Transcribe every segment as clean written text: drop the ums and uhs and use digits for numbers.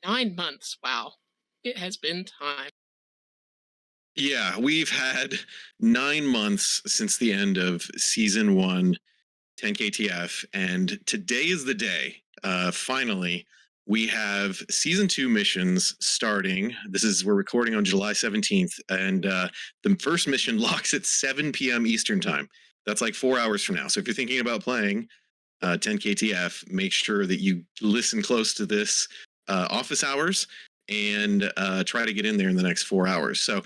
9 months. Wow. It has been time. It has been time. Yeah, we've had 9 months since the end of season one, 10KTF, and today is the day. Finally, we have season two missions starting. We're recording on July 17th, and the first mission locks at 7 p.m. Eastern time. That's like 4 hours from now. So if you're thinking about playing 10KTF, make sure that you listen close to this office hours and try to get in there in the next 4 hours. So,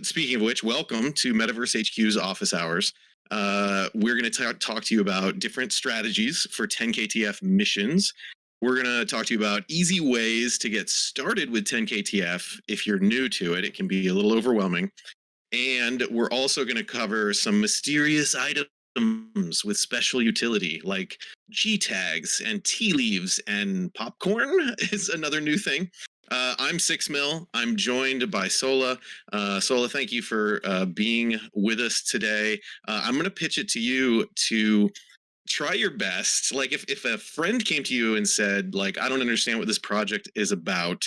speaking of which, welcome to Metaverse HQ's office hours. We're going to talk to you about different strategies for 10KTF missions. We're going to talk to you about easy ways to get started with 10KTF if you're new to it. It can be a little overwhelming. And we're also going to cover some mysterious items with special utility, like G tags and tea leaves and popcorn is another new thing. I'm 6mil. I'm joined by Sola. Sola, thank you for being with us today. I'm going to pitch it to you to try your best. Like if a friend came to you and said, like, I don't understand what this project is about,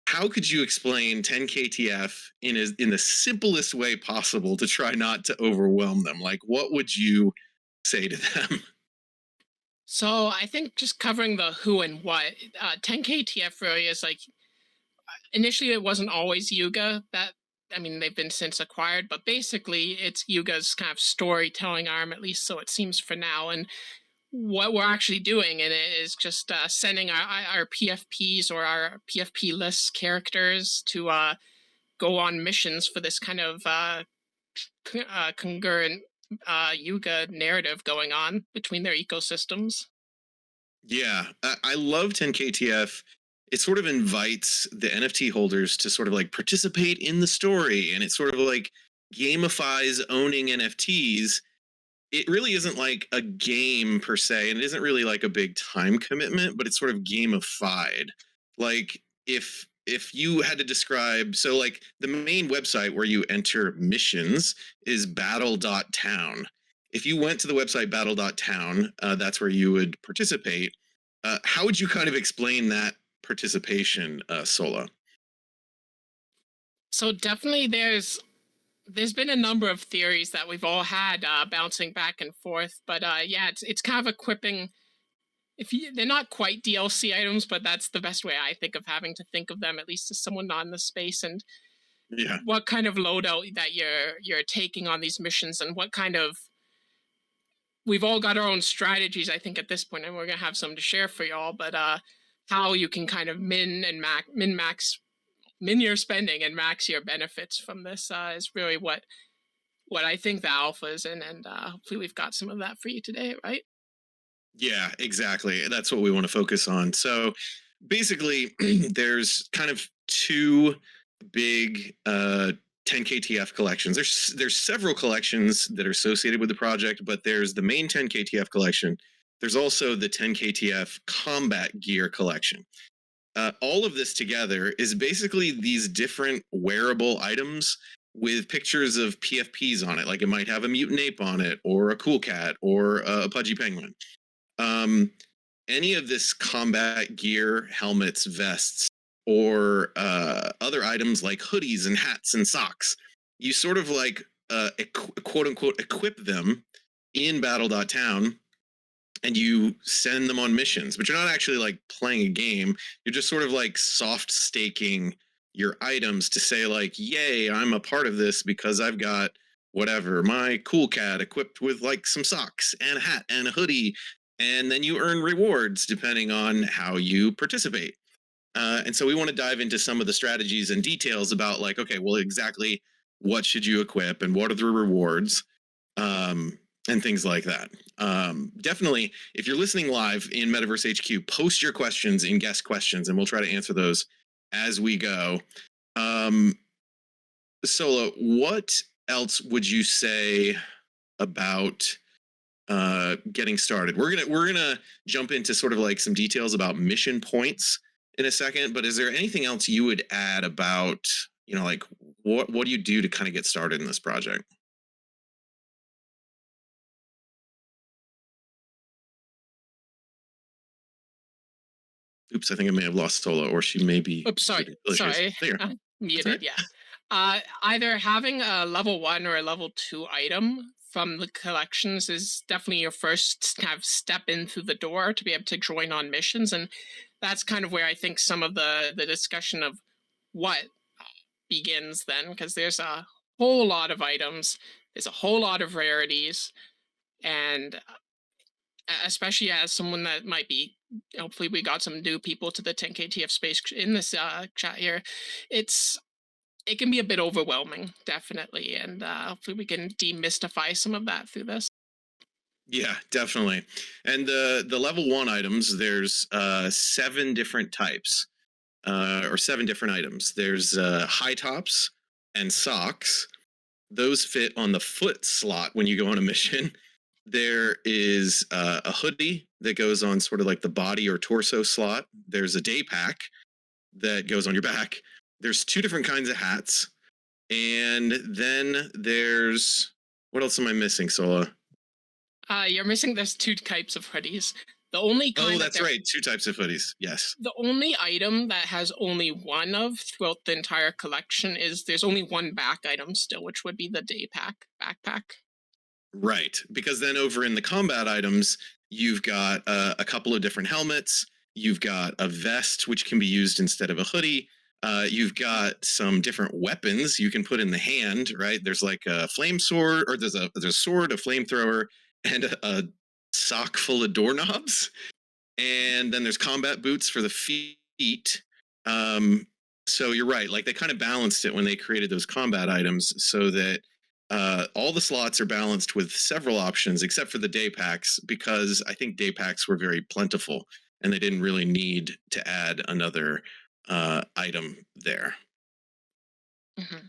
how could you explain 10KTF in the simplest way possible to try not to overwhelm them? Like, what would you say to them? So I think just covering the who and what, 10KTF really is like, initially it wasn't always Yuga they've been since acquired, but basically it's Yuga's kind of storytelling arm, at least so it seems for now. And what we're actually doing in it is just sending our PFPs or our PFP list characters to go on missions for this kind of congruent Yuga narrative going on between their ecosystems. Yeah, I love 10KTF. It sort of invites the NFT holders to sort of like participate in the story, and it sort of like gamifies owning NFTs. It really isn't like a game per se, and it isn't really like a big time commitment, but it's sort of gamified. Like if you had to describe, so like the main website where you enter missions is battle.town. If you went to the website battle.town, that's where you would participate. How would you kind of explain that participation, Sola? So definitely there's been a number of theories that we've all had bouncing back and forth, but yeah, it's kind of equipping. They're not quite DLC items, but that's the best way I think of having to think of them, at least as someone not in the space, and Yeah. what kind of loadout that you're taking on these missions, and what kind of we've all got our own strategies, I think, at this point, and we're gonna have some to share for y'all. But how you can kind of min your spending and max your benefits from this is really what I think the alpha is in, and hopefully we've got some of that for you today, right? Yeah, exactly. That's what we want to focus on. So basically, there's kind of two big 10KTF collections. There's several collections that are associated with the project, but there's the main 10KTF collection. There's also the 10KTF combat gear collection. All of this together is basically these different wearable items with pictures of PFPs on it. Like it might have a mutant ape on it, or a cool cat, or a pudgy penguin. Um, any of this combat gear, helmets, vests, or other items like hoodies and hats and socks, you sort of like quote unquote equip them in battle.town, and you send them on missions, but you're not actually like playing a game. You're just sort of like soft staking your items to say like, yay, I'm a part of this because I've got whatever, my cool cat equipped with like some socks and a hat and a hoodie. And then you earn rewards depending on how you participate. And so we want to dive into some of the strategies and details about like, okay, well, exactly what should you equip and what are the rewards? And things like that. Definitely, if you're listening live in Metaverse HQ, post your questions in guest questions, and we'll try to answer those as we go. Solo, what else would you say about getting started? We're gonna jump into sort of like some details about mission points in a second, but is there anything else you would add about, like what do you do to kind of get started in this project? Oops, I think I may have lost Sola, or she may be Oops, sorry, muted. Oh, she is. sorry, There. That's all right. muted. Yeah, either having a level 1 or a level 2 item from the collections is definitely your first kind of step in through the door to be able to join on missions, and that's kind of where I think some of the discussion of what begins then, because there's a whole lot of items, there's a whole lot of rarities, and especially as someone that might be, hopefully we got some new people to the 10KTF space in this chat here, it can be a bit overwhelming, definitely, and hopefully we can demystify some of that through this. Yeah, definitely. And the level 1 items, there's 7 different types, or 7 different items. There's high tops and socks. Those fit on the foot slot when you go on a mission. There is a hoodie that goes on sort of like the body or torso slot. There's a day pack that goes on your back. There's 2 different kinds of hats. And then there's, what else am I missing, Sola? You're missing, there's two types of hoodies. The only Oh, kind that that's right. 2 types of hoodies. Yes. the only item that has only one of throughout the entire collection is there's only one back item still, which would be the day pack backpack. Right. Because then over in the combat items, you've got a couple of different helmets. You've got a vest, which can be used instead of a hoodie. You've got some different weapons you can put in the hand, right? There's like a flame sword, or there's a sword, a flamethrower, and a sock full of doorknobs. And then there's combat boots for the feet. So you're right. Like they kind of balanced it when they created those combat items so that all the slots are balanced with several options, except for the day packs, because I think day packs were very plentiful and they didn't really need to add another item there.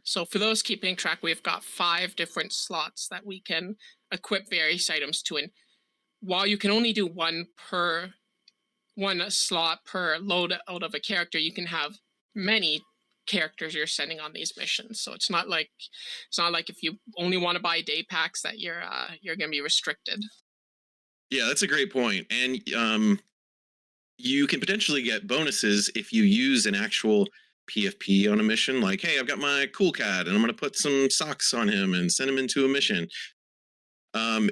So for those keeping track, we've got 5 different slots that we can equip various items to, and while you can only do one slot per load out of a character, you can have many characters you're sending on these missions. So it's not like if you only want to buy day packs that you're going to be restricted. Yeah, that's a great point. And you can potentially get bonuses if you use an actual PFP on a mission. Like, hey, I've got my cool cat and I'm going to put some socks on him and send him into a mission.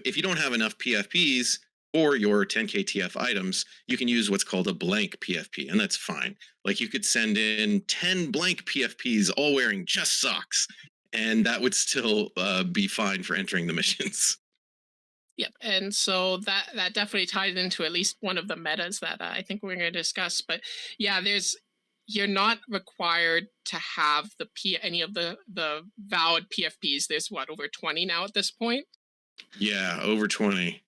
If you don't have enough PFPs for your 10KTF items, you can use what's called a blank PFP, and that's fine. Like you could send in 10 blank PFPs all wearing just socks, and that would still be fine for entering the missions. Yep, and so that definitely ties into at least one of the metas that I think we're going to discuss. But yeah, you're not required to have any of the valid PFPs. There's what, over 20 now at this point. Yeah, over 20.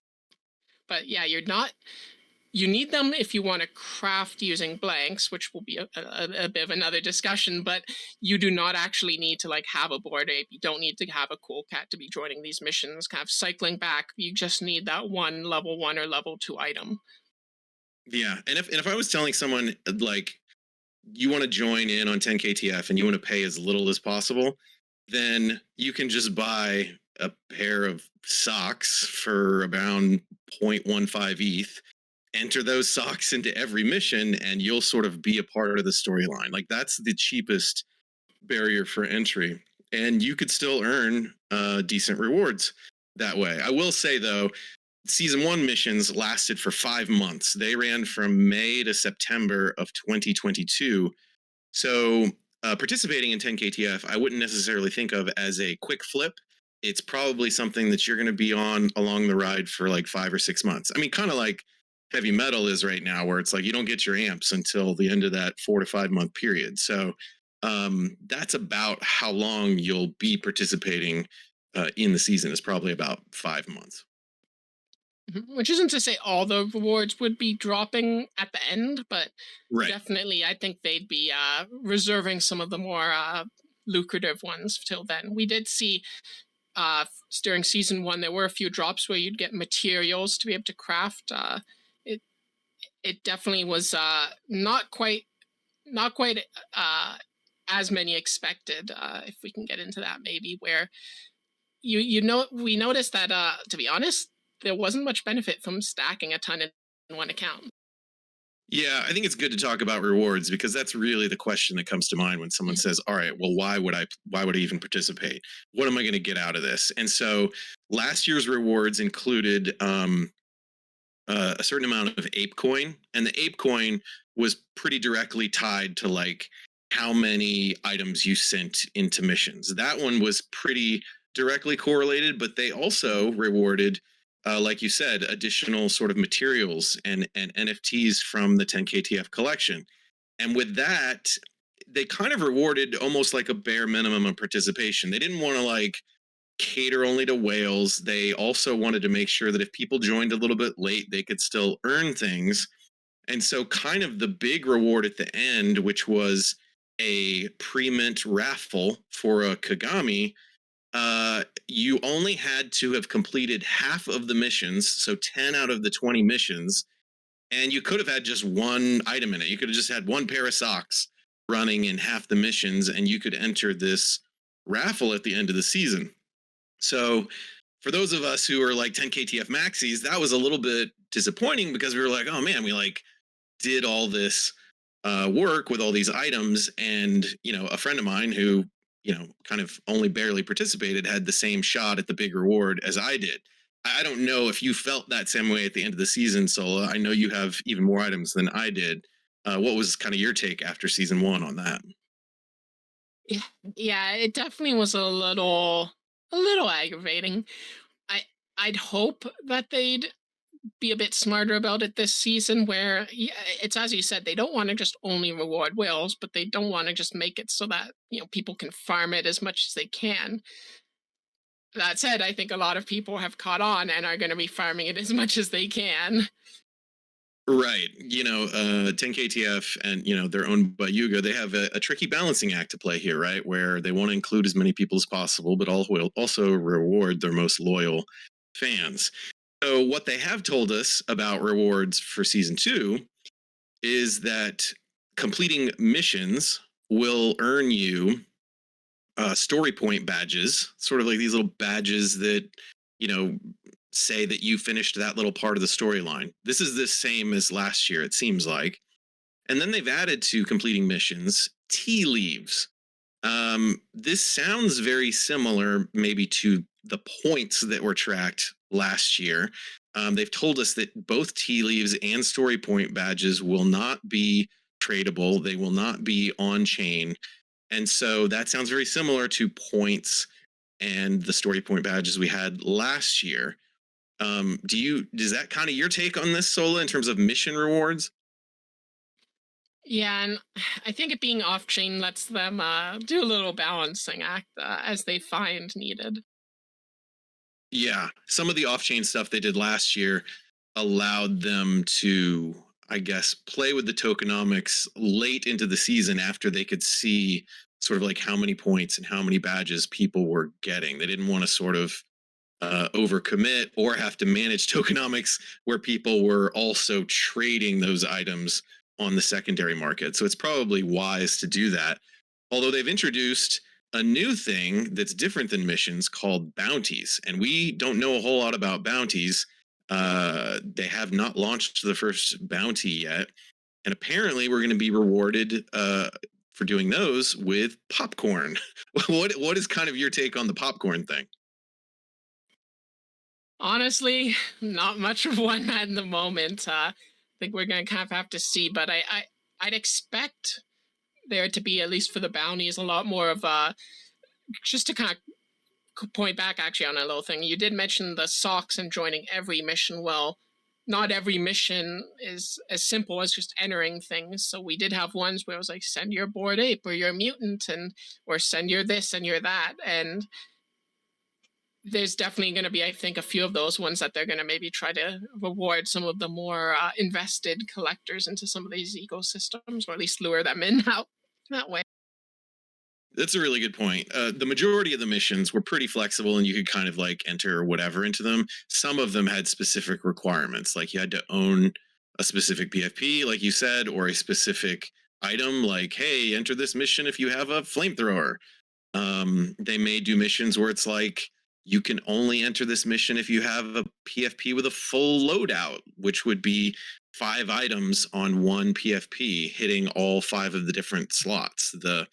But yeah, you need them if you want to craft using blanks, which will be a bit of another discussion, but you do not actually need to like have a Bored Ape. You don't need to have a cool cat to be joining these missions. Kind of cycling back, you just need that one level 1 or level 2 item. Yeah, and if I was telling someone like you want to join in on 10KTF and you want to pay as little as possible, then you can just buy a pair of socks for around 0.15 ETH, enter those socks into every mission, and you'll sort of be a part of the storyline. Like that's the cheapest barrier for entry. And you could still earn decent rewards that way. I will say though, season 1 missions lasted for 5 months. They ran from May to September of 2022. So participating in 10KTF, I wouldn't necessarily think of as a quick flip. It's probably something that you're going to be on along the ride for like 5 or 6 months. I mean, kind of like heavy metal is right now, where it's like you don't get your amps until the end of that 4 to 5 month period. So that's about how long you'll be participating in the season, is probably about 5 months. Which isn't to say all the rewards would be dropping at the end, but Right. definitely I think they'd be reserving some of the more lucrative ones till then. We did see during season 1 there were a few drops where you'd get materials to be able to craft. It it definitely was not quite as many expected. If we can get into that, maybe, where we noticed that to be honest, there wasn't much benefit from stacking a ton in one account. Yeah, I think it's good to talk about rewards because that's really the question that comes to mind when someone Mhm. says, "All right, well, why would I even participate? What am I going to get out of this?" And so, last year's rewards included a certain amount of ape coin, and the ape coin was pretty directly tied to like how many items you sent into missions. That one was pretty directly correlated, but they also rewarded, like you said, additional sort of materials and NFTs from the 10KTF collection. And with that, they kind of rewarded almost like a bare minimum of participation. They didn't want to like cater only to whales. They also wanted to make sure that if people joined a little bit late, they could still earn things. And so, kind of the big reward at the end, which was a pre mint raffle for a Kagami, you only had to have completed half of the missions, so 10 out of the 20 missions, and you could have had just one item in it. You could have just had one pair of socks running in half the missions, and you could enter this raffle at the end of the season. So for those of us who are like 10 KTF maxis, that was a little bit disappointing because we were like, oh man, we like did all this work with all these items, and a friend of mine who kind of only barely participated had the same shot at the big reward as I did. I don't know if you felt that same way at the end of the season, Sola. I know you have even more items than I did. What was kind of your take after season one on that? Yeah, yeah, it definitely was a little aggravating. I I'd hope that they'd be a bit smarter about it this season where yeah, it's as you said, they don't want to just only reward whales, but they don't want to just make it so that people can farm it as much as they can. That said, I think a lot of people have caught on and are going to be farming it as much as they can. Right. 10 KTF and, they're owned by Yuga. They have a tricky balancing act to play here, right? Where they want to include as many people as possible, but all will also reward their most loyal fans. So, what they have told us about rewards for season two is that completing missions will earn you story point badges, sort of like these little badges that, you know, say that you finished that little part of the storyline. This is the same as last year, it seems like. And then they've added to completing missions tea leaves. This sounds very similar, maybe, to the points that were tracked last year. They've told us that both tea leaves and story point badges will not be tradable, they will not be on chain. And so that sounds very similar to points and the story point badges we had last year. Does that kind of your take on this, Sola, in terms of mission rewards? Yeah, and I think it being off chain lets them do a little balancing act as they find needed. Yeah, some of the off-chain stuff they did last year allowed them to, I guess, play with the tokenomics late into the season after they could see sort of like how many points and how many badges people were getting. They didn't want to sort of overcommit or have to manage tokenomics where people were also trading those items on the secondary market. So it's probably wise to do that. Although they've introduced a new thing that's different than missions called bounties. And we don't know a whole lot about bounties. They have not launched the first bounty yet. And apparently, we're going to be rewarded for doing those with popcorn. What is kind of your take on the popcorn thing? Honestly, not much of one at the moment. I think we're gonna kind of have to see, but I'd expect there to be, at least for the bounties, a lot more of just to kind of point back actually on a little thing. You did mention the socks and joining every mission. Well, not every mission is as simple as just entering things. So we did have ones where it was like send your bored ape or your mutant, and or send your this and your that, and there's definitely going to be, I think, a few of those ones that they're going to maybe try to reward some of the more invested collectors into some of these ecosystems, or at least lure them in out that way. That's a really good point. The majority of the missions were pretty flexible and you could kind of like enter whatever into them. Some of them had specific requirements, like you had to own a specific PFP, like you said, or a specific item, like, hey, enter this mission if you have a flamethrower. They may do missions where it's like, you can only enter this mission if you have a PFP with a full loadout, which would be 5 items on one PFP, hitting all 5 of the different slots: the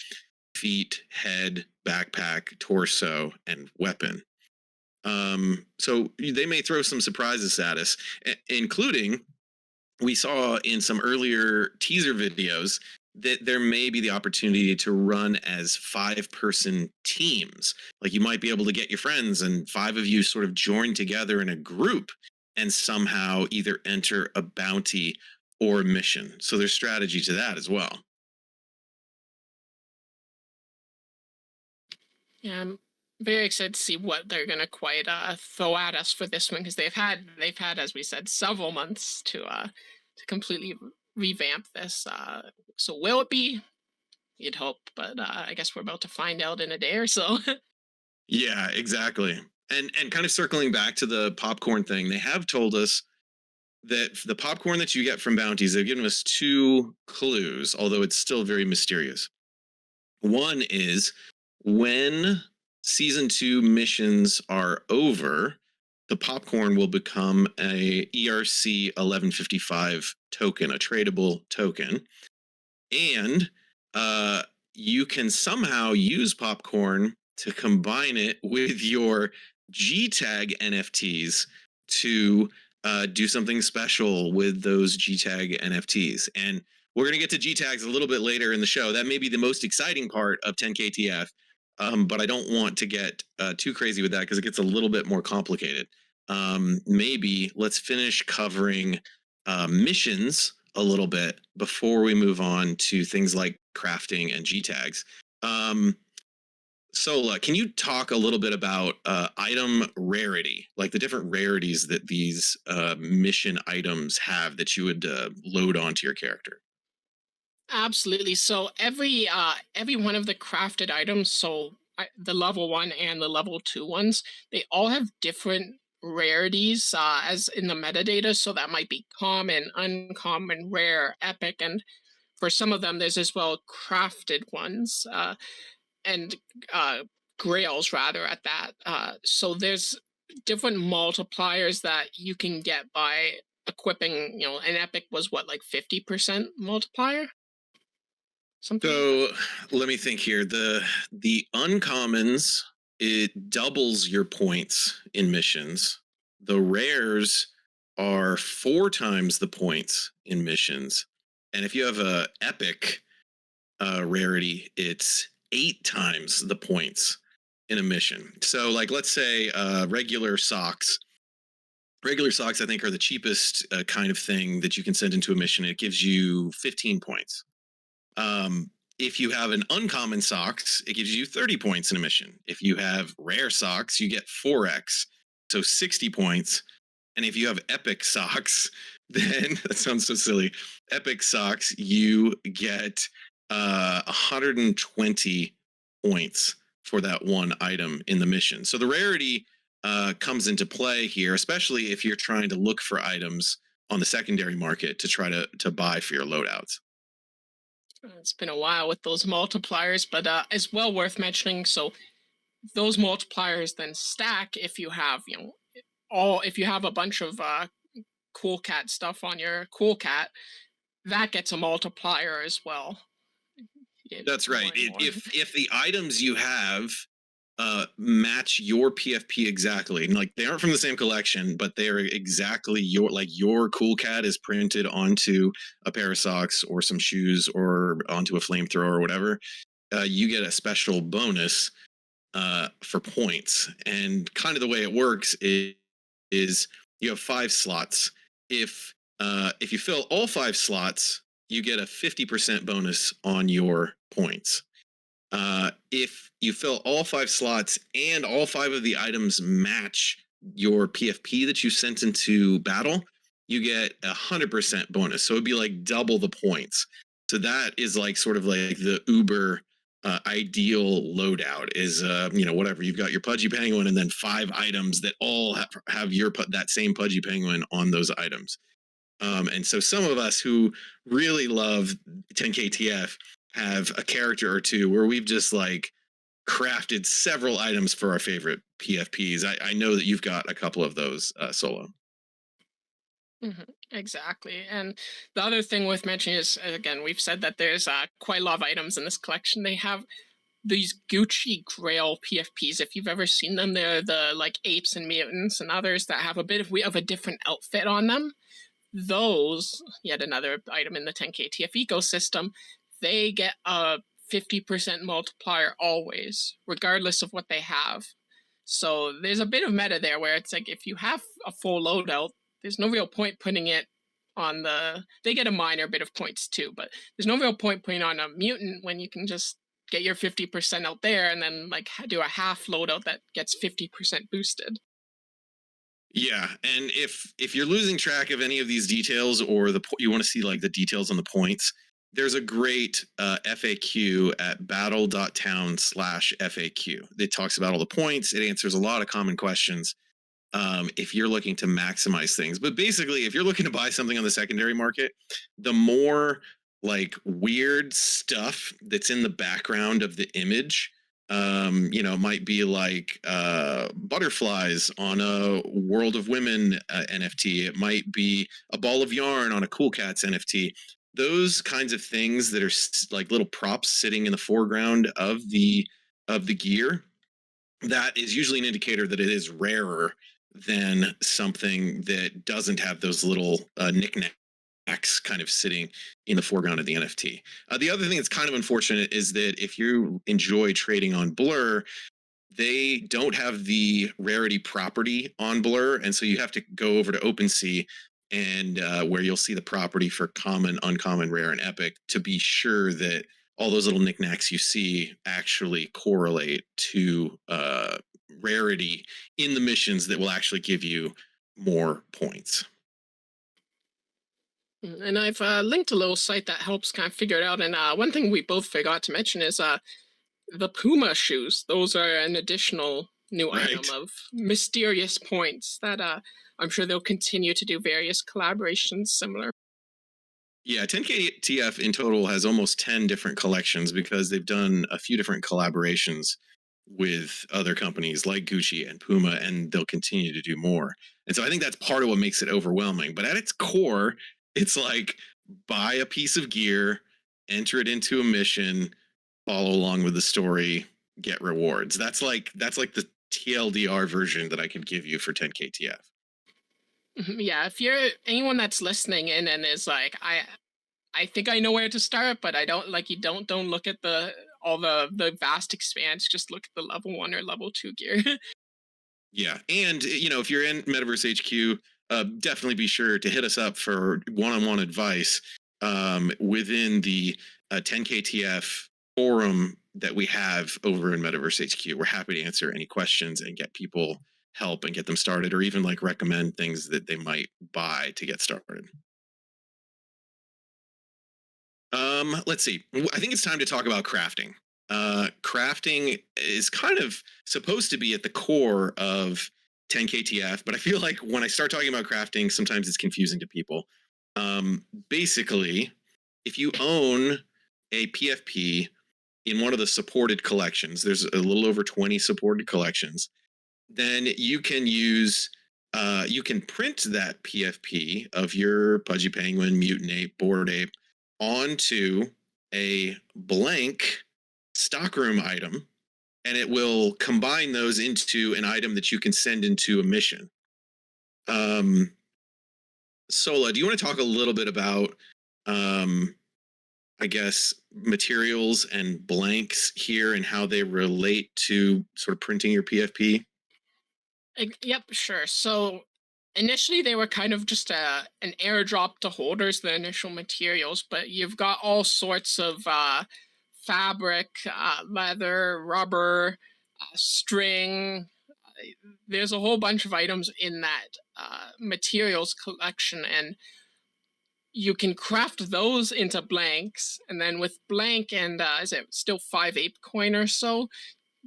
feet, head, backpack, torso, and weapon. So they may throw some surprises at us, including we saw in some earlier teaser videos that there may be the opportunity to run as 5-person teams. Like you might be able to get your friends and 5 of you sort of join together in a group and somehow either enter a bounty or a mission. So there's strategy to that as well. Yeah, I'm very excited to see what they're gonna quite throw at us for this one, because they've had, as we said, several months to completely revamp this. So will it be? You'd hope, but I guess we're about to find out in a day or so. Yeah, exactly. And kind of circling back to the popcorn thing, they have told us that the popcorn that you get from bounties, they've given us 2 clues, although it's still very mysterious. One is when season 2 missions are over, the popcorn will become a ERC 1155 token, a tradable token, and uh, you can somehow use popcorn to combine it with your G tag NFTs to do something special with those G tag NFTs. And we're going to get to G tags a little bit later in the show. That may be the most exciting part of 10KTF, but I don't want to get too crazy with that because it gets a little bit more complicated. Maybe let's finish covering missions a little bit before we move on to things like crafting and G tags. Sola, can you talk a little bit about item rarity, like the different rarities that these mission items have that you would load onto your character? Absolutely. So every one of the crafted items, so the level 1 and the level 2 ones, they all have different rarities as in the metadata. So that might be common, uncommon, rare, epic, and for some of them there's as well crafted ones, and uh, grails rather at that. So there's different multipliers that you can get by equipping. An epic was what, like 50% multiplier, something like that. So let me think here. The uncommons, it doubles your points in missions. The rares are 4 times the points in missions. And if you have a epic rarity, it's 8 times the points in a mission. So like let's say regular socks. Regular socks I think are the cheapest kind of thing that you can send into a mission. It gives you 15 points. If you have an uncommon socks, it gives you 30 points in a mission. If you have rare socks, you get 4x, so 60 points. And if you have epic socks, then that sounds so silly. Epic socks, you get 120 points for that one item in the mission. So the rarity comes into play here, especially if you're trying to look for items on the secondary market to try to buy for your loadouts. It's been a while with those multipliers, but it's well worth mentioning. So those multipliers then stack if you have, all if you have a bunch of cool cat stuff on your cool cat, that gets a multiplier as well. You get That's more right. and more. If the items you have match your PFP exactly, and like they aren't from the same collection, but they are exactly your cool cat is printed onto a pair of socks or some shoes or onto a flamethrower or whatever, you get a special bonus for points. And kind of the way it works is you have 5 slots. If you fill all 5 slots, you get a 50% bonus on your points. If you fill all 5 slots and all 5 of the items match your PFP that you sent into battle, you get 100% bonus. So it'd be like double the points. So that is like sort of like the Uber ideal loadout is whatever you've got your pudgy penguin and then 5 items that all have your that same pudgy penguin on those items. And so some of us who really love 10KTF have a character or two where we've just like crafted several items for our favorite PFPs. I know that you've got a couple of those, Solo. Exactly. And the other thing worth mentioning is, again, we've said that there's quite a lot of items in this collection. They have these Gucci Grail PFPs. If you've ever seen them, they're the like apes and mutants and others that have a bit of a different outfit on them. Those, yet another item in the 10K TF ecosystem, they get a 50% multiplier always, regardless of what they have. So there's a bit of meta there where it's like if you have a full loadout, there's no real point putting it on the. They get a minor bit of points too, but there's no real point putting on a mutant when you can just get your 50% out there and then like do a half loadout that gets 50% boosted. Yeah, and if you're losing track of any of these details, or you want to see like the details on the points, there's a great FAQ at battle.town/FAQ. It talks about all the points. It answers a lot of common questions if you're looking to maximize things. But basically, if you're looking to buy something on the secondary market, the more like weird stuff that's in the background of the image, it might be like butterflies on a World of Women NFT. It might be a ball of yarn on a Cool Cats NFT. Those kinds of things that are like little props sitting in the foreground of the gear, that is usually an indicator that it is rarer than something that doesn't have those little knickknacks kind of sitting in the foreground of the NFT. The other thing that's kind of unfortunate is that if you enjoy trading on Blur, they don't have the rarity property on Blur, and so you have to go over to OpenSea and where you'll see the property for common, uncommon, rare, and epic to be sure that all those little knickknacks you see actually correlate to rarity in the missions that will actually give you more points. And I've linked a little site that helps kind of figure it out. And one thing we both forgot to mention is the Puma shoes. Those are an additional new item Right. of mysterious points that I'm sure they'll continue to do various collaborations similar. Yeah, 10KTF in total has almost 10 different collections because they've done a few different collaborations with other companies like Gucci and Puma, and they'll continue to do more. And so I think that's part of what makes it overwhelming. But at its core, it's like buy a piece of gear, enter it into a mission, follow along with the story, get rewards. That's like the TLDR version that I could give you for 10KTF. Yeah, if you're anyone that's listening in and is like, I think I know where to start, but I don't like you don't look at the all the vast expanse. Just look at the level 1 or level 2 gear. Yeah, and if you're in Metaverse HQ, definitely be sure to hit us up for one-on-one advice within the 10KTF forum that we have over in Metaverse HQ. We're happy to answer any questions and get people help and get them started, or even like recommend things that they might buy to get started. Let's see. I think it's time to talk about crafting. Crafting is kind of supposed to be at the core of 10KTF, but I feel like when I start talking about crafting, sometimes it's confusing to people. Basically, if you own a PFP in one of the supported collections, there's a little over 20 supported collections, then you can print that PFP of your Pudgy Penguin, Mutant Ape, Bored Ape onto a blank stockroom item, and it will combine those into an item that you can send into a mission. Um, Sola, do you want to talk a little bit about, I guess, materials and blanks here and how they relate to sort of printing your PFP? Yep, sure. So initially they were kind of just an airdrop to holders, the initial materials, but you've got all sorts of fabric, leather, rubber, string. There's a whole bunch of items in that materials collection, and you can craft those into blanks. And then with blank and is it still 5 ApeCoin or so?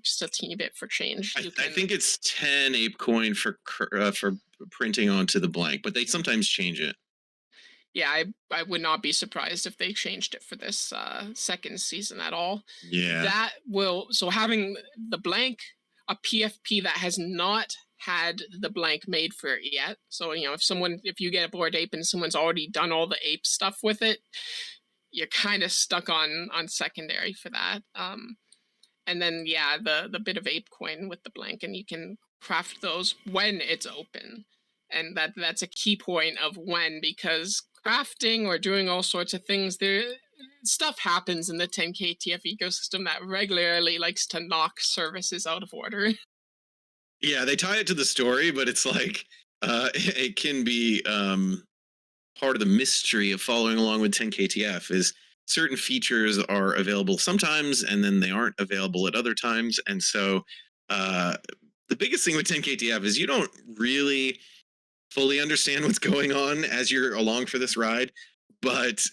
Just a teeny bit for change. I think it's 10 ApeCoin for printing onto the blank, but they sometimes change it. Yeah, I would not be surprised if they changed it for this second season at all. Yeah. That will, so having the blank, a PFP that has not had the blank made for it yet. So, if you get a Bored Ape and someone's already done all the ape stuff with it, you're kind of stuck on secondary for that. And then yeah, the bit of ape coin with the blank, and you can craft those when it's open, and that's a key point of when, because crafting or doing all sorts of things, there stuff happens in the 10k-TF ecosystem that regularly likes to knock services out of order. Yeah, they tie it to the story, but it's like it can be part of the mystery of following along with 10k-TF is certain features are available sometimes and then they aren't available at other times. And so uh, the biggest thing with 10k-TF is you don't really fully understand what's going on as you're along for this ride, but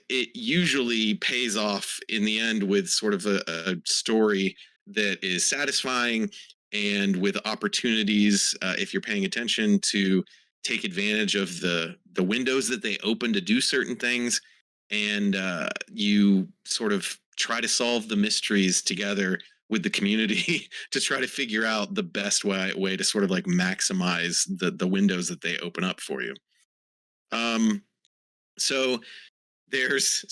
it usually pays off in the end with sort of a story that is satisfying and with opportunities, if you're paying attention, to take advantage of the windows that they open to do certain things, and you sort of try to solve the mysteries together with the community to try to figure out the best way to sort of like maximize the windows that they open up for you. Um, so there's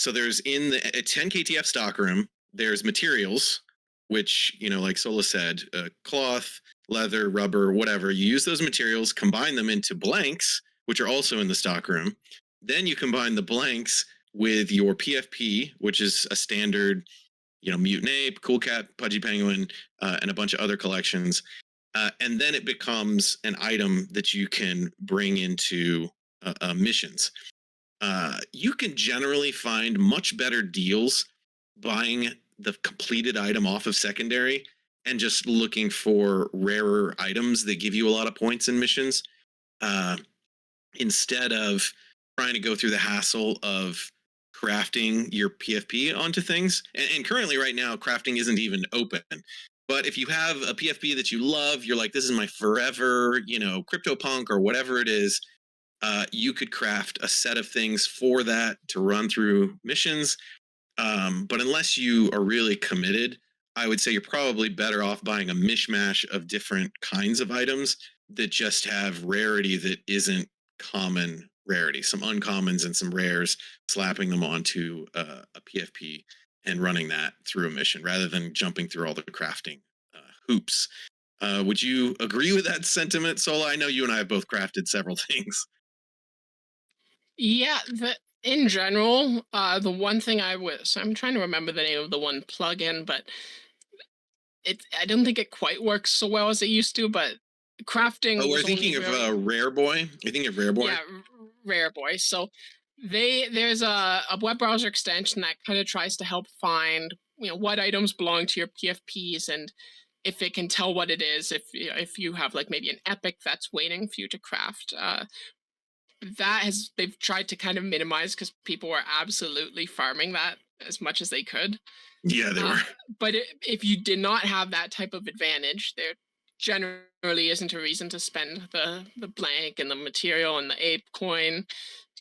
in the 10 KTF stockroom, there's materials, which, like Sola said, cloth, leather, rubber, whatever. You use those materials, combine them into blanks, which are also in the stockroom. Then you combine the blanks with your PFP, which is a standard, Mutant Ape, Cool Cat, Pudgy Penguin, and a bunch of other collections. And then it becomes an item that you can bring into missions. You can generally find much better deals buying the completed item off of secondary and just looking for rarer items that give you a lot of points in missions, uh, instead of trying to go through the hassle of crafting your PFP onto things. And currently, right now, crafting isn't even open. But if you have a PFP that you love, you're like, this is my forever, CryptoPunk or whatever it is, you could craft a set of things for that to run through missions. But unless you are really committed, I would say you're probably better off buying a mishmash of different kinds of items that just have rarity that isn't common rarity, some uncommons and some rares, slapping them onto a PFP and running that through a mission rather than jumping through all the crafting hoops. Would you agree with that sentiment, Sola? I know you and I have both crafted several things. Yeah, in general, the one thing I'm trying to remember the name of the one plugin, but I don't think it quite works so well as it used to. But Oh, crafting we're was only thinking of very, Rare Boy. You think of Rare Boy? yeah, Rare Boy. So there's a web browser extension that kind of tries to help find what items belong to your PFPs, and if it can tell what it is, if you have like maybe an epic that's waiting for you to craft. They've tried to kind of minimize because people were absolutely farming that as much as they could. Yeah, they Uh, were. but if you did not have that type of advantage, there generally isn't a reason to spend the blank and the material and the ape coin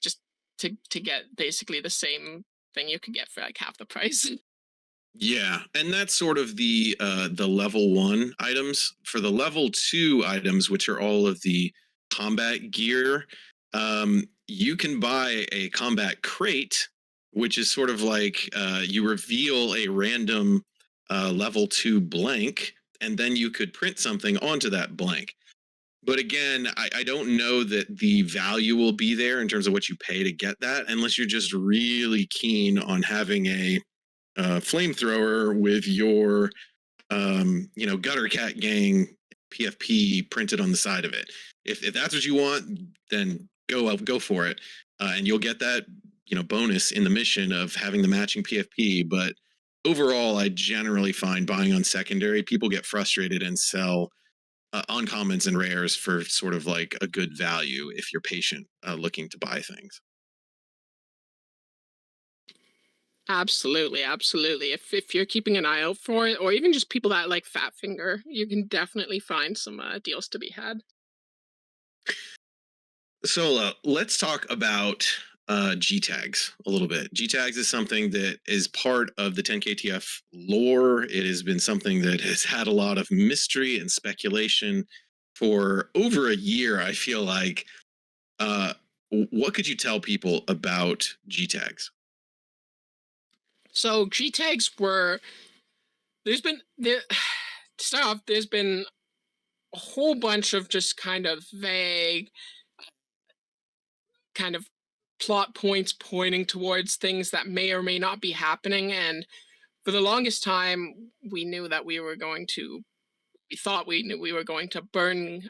just to get basically the same thing you could get for like half the price. Yeah, and that's sort of the level 1 items. For the level 2 items, which are all of the combat gear, you can buy a combat crate, which is sort of like, you reveal a random level 2 blank, and then you could print something onto that blank. But again, I don't know that the value will be there in terms of what you pay to get that, unless you're just really keen on having a flamethrower with your gutter cat gang PFP printed on the side of it. If that's what you want, then go for it, and you'll get that bonus in the mission of having the matching PFP. But overall, I generally find buying on secondary, people get frustrated and sell uncommons and rares for sort of like a good value if you're patient, looking to buy things. Absolutely, absolutely. If you're keeping an eye out for it, or even just people that like Fat Finger, you can definitely find some deals to be had. So let's talk about G tags a little bit. G tags is something that is part of the 10KTF lore. It has been something that has had a lot of mystery and speculation for over a year, I feel like. Uh, what could you tell people about G tags? So G tags were there's been there to start off. There's been a whole bunch of just kind of vague, kind of plot points pointing towards things that may or may not be happening. And for the longest time, we knew that we thought we knew we were going to burn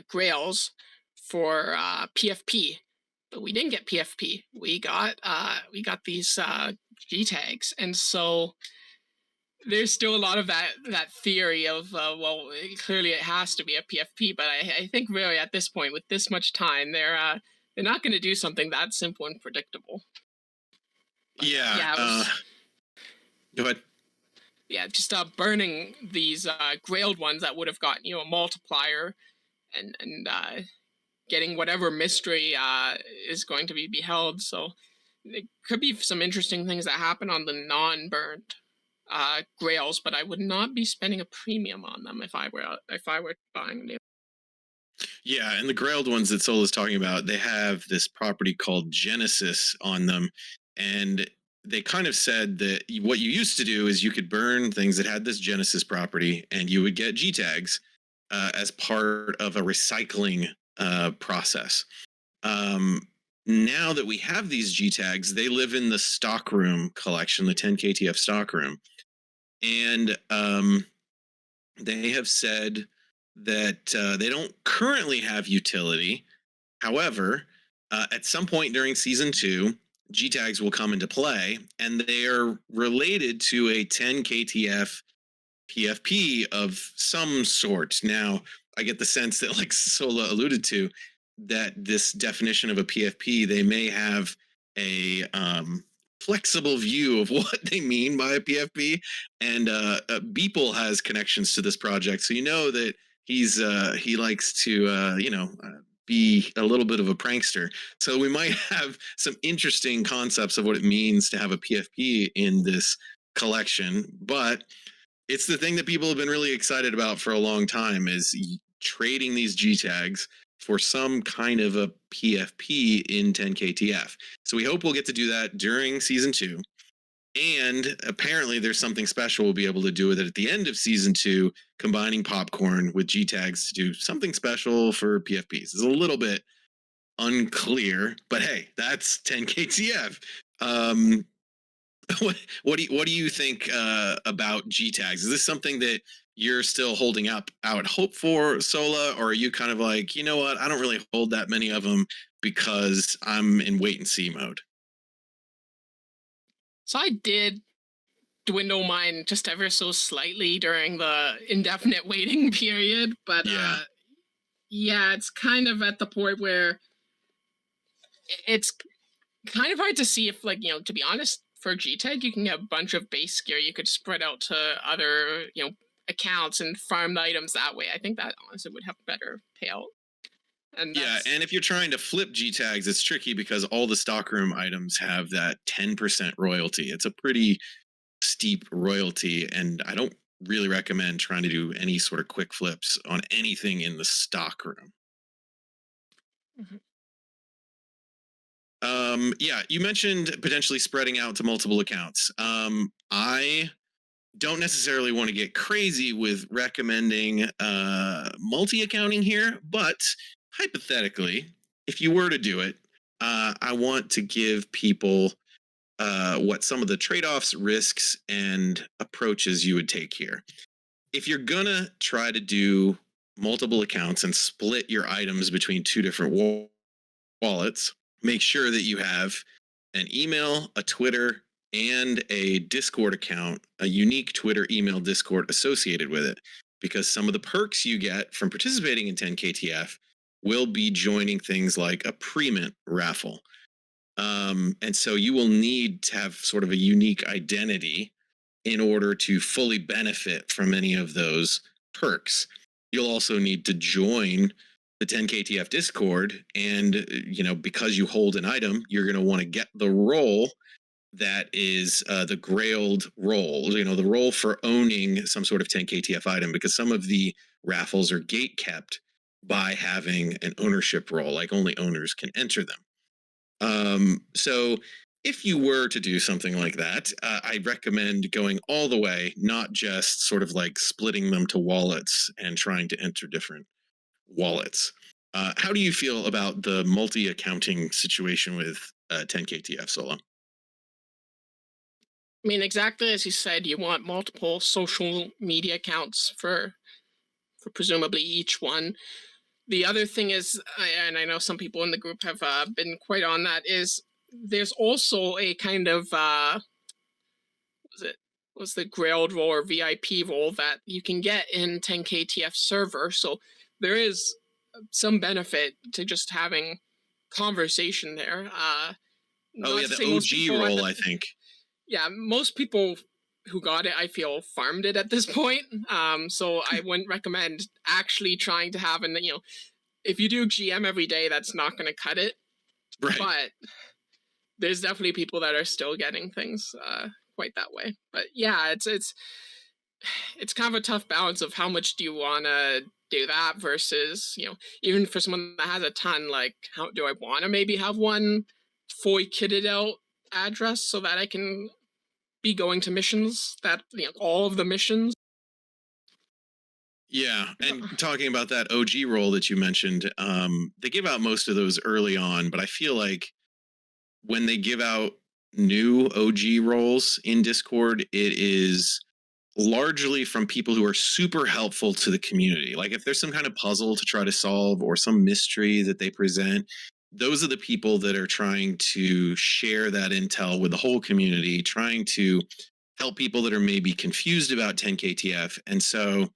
grails for PFP, but we didn't get PFP. We got these G tags, and so there's still a lot of that theory of well, clearly it has to be a PFP, but I think really at this point, with this much time, they're not going to do something that simple and predictable. But Yeah. yeah, it was Go ahead. yeah just burning these grailed ones that would have gotten a multiplier, and getting whatever mystery is going to be beheld. So there could be some interesting things that happen on the non-burned grails, but I would not be spending a premium on them if I were buying them. Yeah, and the Grailed ones that Sol is talking about, they have this property called Genesis on them, and they kind of said that what you used to do is you could burn things that had this Genesis property, and you would get G tags as part of a recycling process. Um, Now that we have these G tags, they live in the stockroom collection, the 10 KTF stockroom, and they have said that they don't currently have utility. However, at some point during season two, G tags will come into play, and they are related to a 10 KTF PFP of some sort. Now, I get the sense that, like Sola alluded to, that this definition of a PFP, they may have a flexible view of what they mean by a PFP. And Beeple has connections to this project, so you know that he likes to be a little bit of a prankster. So we might have some interesting concepts of what it means to have a PFP in this collection, but it's the thing that people have been really excited about for a long time is trading these G tags for some kind of a PFP in 10 KTF. So we hope we'll get to do that during season two. And apparently there's something special we'll be able to do with it at the end of season two, combining popcorn with G tags to do something special for PFPs. It's a little bit unclear, but hey, that's 10 KTF. What do you think about G tags? Is this something that you're still holding out hope for, Sola, or are you kind of like, you know what, I don't really hold that many of them because I'm in wait and see mode? So I did dwindle mine just ever so slightly during the indefinite waiting period, but Yeah, yeah, it's kind of at the point where it's kind of hard to see if, like, to be honest, for GTAG, you can get a bunch of base gear you could spread out to other, accounts and farm the items that way. I think that honestly would have better payout. And yeah, that's and if you're trying to flip G tags, it's tricky because all the stockroom items have that 10% royalty. It's a pretty steep royalty, and I don't really recommend trying to do any sort of quick flips on anything in the stockroom. Mhm. Yeah, you mentioned potentially spreading out to multiple accounts. I don't necessarily want to get crazy with recommending multi accounting here, but hypothetically, if you were to do it, I want to give people what some of the trade offs, risks, and approaches you would take here. If you're gonna try to do multiple accounts and split your items between two different wallets, make sure that you have an email, a Twitter, and a Discord account, a unique Twitter, email, Discord associated with it. Because some of the perks you get from participating in 10 KTF will be joining things like a pre-mint raffle. And so you will need to have sort of a unique identity in order to fully benefit from any of those perks. You'll also need to join the 10 KTF Discord, and because you hold an item, you're going to want to get the role that is the grailed role, the role for owning some sort of 10 KTF item, because some of the raffles are gate kept. by having an ownership role, like only owners can enter them. So if you were to do something like that, I recommend going all the way, not just sort of like splitting them to wallets and trying to enter different wallets. How do you feel about the multi accounting situation with 10KTF Solo? I mean, exactly as you said, you want multiple social media accounts for presumably each one. The other thing is, and I know some people in the group have been quite on that, is there's also a kind of was it was the Grailed role or VIP role that you can get in 10KTF server. So there is some benefit to just having conversation there. Oh, Not yeah, to the say most OG people at role, the I think. yeah, most people who got it, I feel, farmed it at this point. So I wouldn't recommend actually trying to have an if you do GM every day, that's not going to cut it. Right. But there's definitely people that are still getting things quite that way. But yeah, it's kind of a tough balance of how much do you want to do that versus even for someone that has a ton, like how do I want to maybe have one fully kitted out address so that I can be going to missions that all of the missions. Yeah, and talking about that OG role that you mentioned, they give out most of those early on, but I feel like when they give out new OG roles in Discord, it is largely from people who are super helpful to the community. Like if there's some kind of puzzle to try to solve or some mystery that they present, those are the people that are trying to share that intel with the whole community, trying to help people that are maybe confused about 10KTF. And so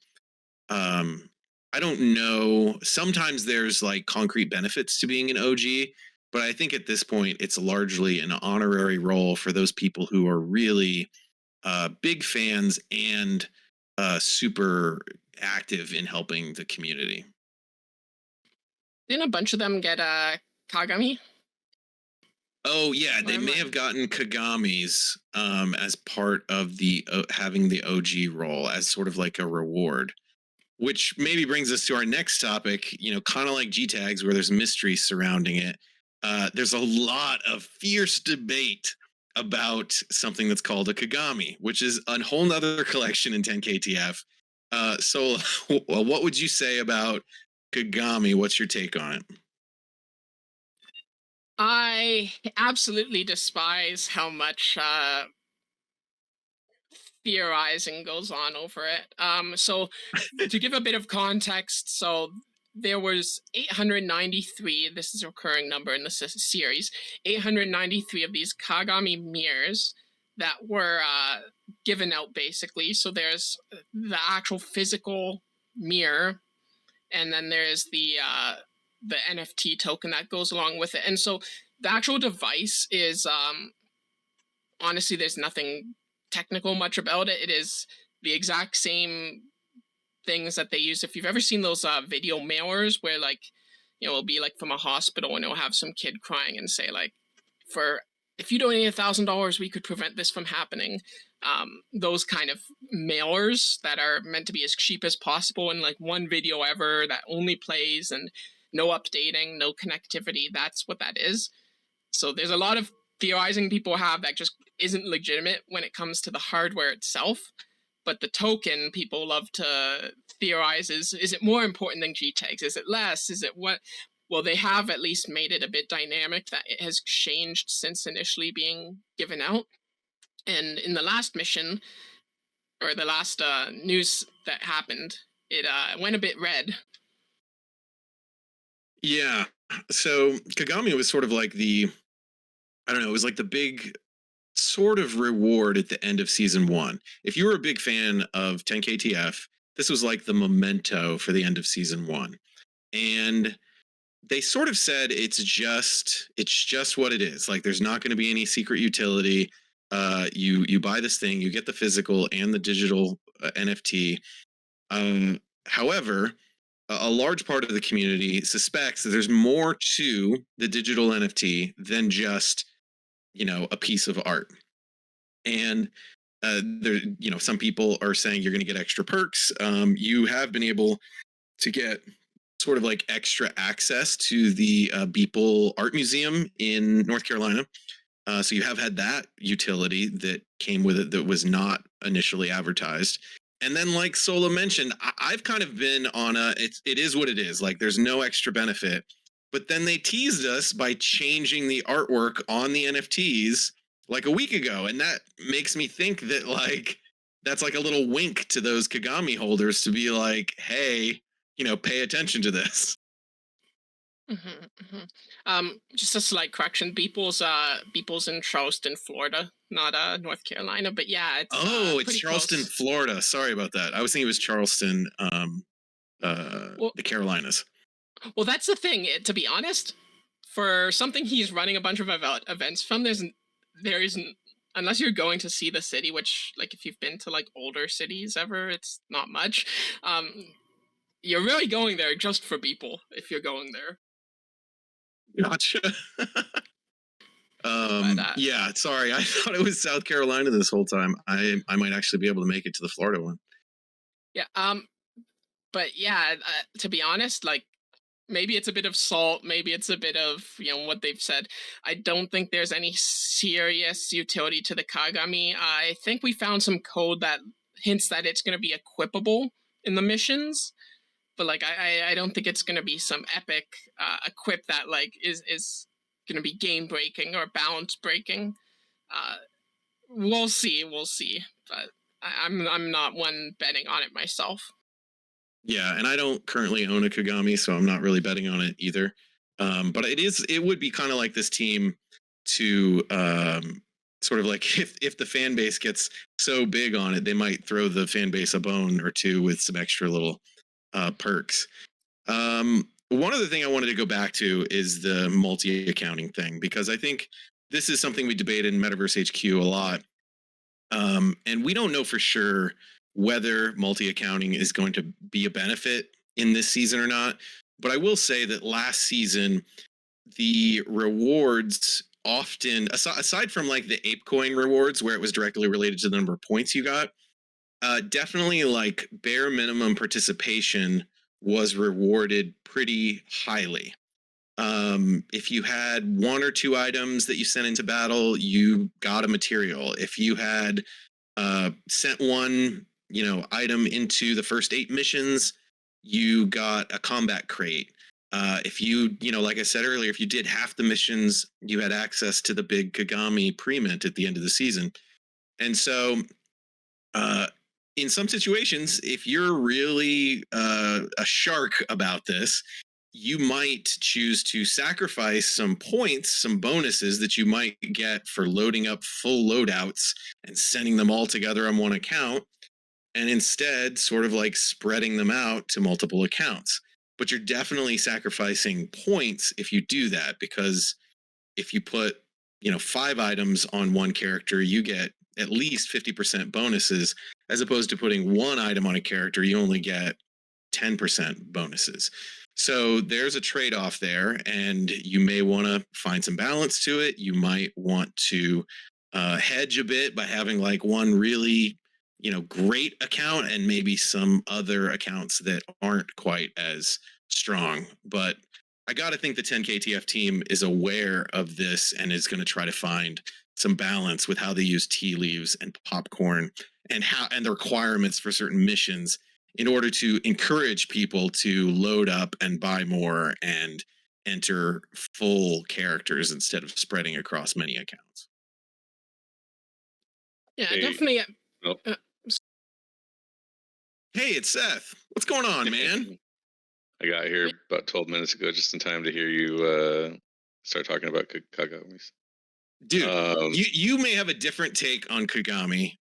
um I don't know, sometimes there's like concrete benefits to being an OG, but I think at this point it's largely an honorary role for those people who are really big fans and super active in helping the community. Didn't a bunch of them get Kagami? Oh yeah, Or they am may I? have gotten Kagami's as part of the having the OG role as sort of like a reward. Which maybe brings us to our next topic. You know, kind of like G tags, where there's mystery surrounding it. There's a lot of fierce debate about something that's called a Kagami, which is a whole nother collection in 10KTF. So, what would you say about Kagami? What's your take on it? I absolutely despise how much theorizing goes on over it. So to give a bit of context, so there was 893. This is a recurring number in the series. 893 of these Kagami mirrors that were given out, basically. So there's the actual physical mirror, and then there's the NFT token that goes along with it. And so the actual device is honestly, there's nothing technical much about it. It is the exact same things that they use. If you've ever seen those video mailers where like it'll be like from a hospital and it'll have some kid crying and say like, for if you donate $1,000, we could prevent this from happening. Those kind of mailers that are meant to be as cheap as possible and like one video ever that only plays and no updating, no connectivity. That's what that is. So there's a lot of theorizing people have that just isn't legitimate when it comes to the hardware itself. But the token people love to theorize is it more important than G tags? Is it less? Is it what? Well, they have at least made it a bit dynamic that it has changed since initially being given out. And in the last mission, or the last news that happened, it went a bit red. Yeah. So Kagami was sort of like I don't know, it was like the big sort of reward at the end of season one. If you were a big fan of 10KTF, this was like the memento for the end of season one. And they sort of said it's just what it is. Like there's not going to be any secret utility. You buy this thing, you get the physical and the digital NFT. However, a large part of the community suspects that there's more to the digital NFT than just a piece of art. And there, some people are saying you're going to get extra perks. You have been able to get sort of like extra access to the Beeple Art Museum in North Carolina. So you have had that utility that came with it that was not initially advertised. And then, like Sola mentioned, I've kind of been on it is what it is. Like, there's no extra benefit. But then they teased us by changing the artwork on the NFTs like a week ago. And that makes me think that, like, that's like a little wink to those Kagami holders to be like, hey, pay attention to this. Hmm, hmm. Just a slight correction. Beeple's in Charleston, Florida, not North Carolina. But yeah, it's Oh, it's pretty Charleston, close. Florida. Sorry about that. I was thinking it was Charleston, Well, the Carolinas. well, that's the thing. To be honest, for something he's running a bunch of events from, there isn't, unless you're going to see the city, which, like, if you've been to like older cities ever, it's not much. You're really going there just for people if you're going there. Gotcha. But Yeah, sorry. I thought it was South Carolina this whole time. I might actually be able to make it to the Florida one. yeah, but yeah, to be honest, like, maybe it's a bit of salt, maybe it's a bit of, what they've said. I don't think there's any serious utility to the Kagami. I think we found some code that hints that it's going to be equipable in the missions, but like I don't think it's going to be some epic equip that like is going to be game breaking or balance breaking. Uh, we'll see, but I'm not one betting on it myself. Yeah, and I don't currently own a Kagami, so I'm not really betting on it either. But it would be kind of like this team to sort of like if the fan base gets so big on it, they might throw the fan base a bone or two with some extra little perks. One other thing I wanted to go back to is the multi accounting thing, because I think this is something we debated in Metaverse HQ a lot. And we don't know for sure whether multi accounting is going to be a benefit in this season or not. But I will say that last season, the rewards often, aside from like the ApeCoin rewards, where it was directly related to the number of points you got, definitely like bare minimum participation was rewarded pretty highly. If you had one or two items that you sent into battle, you got a material. If you had sent one, item into the first 8 missions, you got a combat crate. If you, like I said earlier, if you did half the missions, you had access to the big Kagami pre-mint at the end of the season. And so, uh, in some situations, if you're really a shark about this, you might choose to sacrifice some points, some bonuses that you might get for loading up full loadouts and sending them all together on one account, and instead sort of like spreading them out to multiple accounts. But you're definitely sacrificing points if you do that, because if you put, 5 items on one character, you get at least 50% bonuses, as opposed to putting one item on a character, you only get 10% bonuses. So there's a trade off there, and you may want to find some balance to it. You might want to hedge a bit by having like one really, great account and maybe some other accounts that aren't quite as strong. But I got to think the 10KTF team is aware of this and is going to try to find some balance with how they use tea leaves and popcorn and the requirements for certain missions in order to encourage people to load up and buy more and enter full characters instead of spreading across many accounts. Yeah, Hey, definitely. oh, Uh, Hey, it's Seth. What's going on, man? I got here yeah, about 12 minutes ago, just in time to hear you start talking about Kagamis. Dude, Um, you may have a different take on Kagami.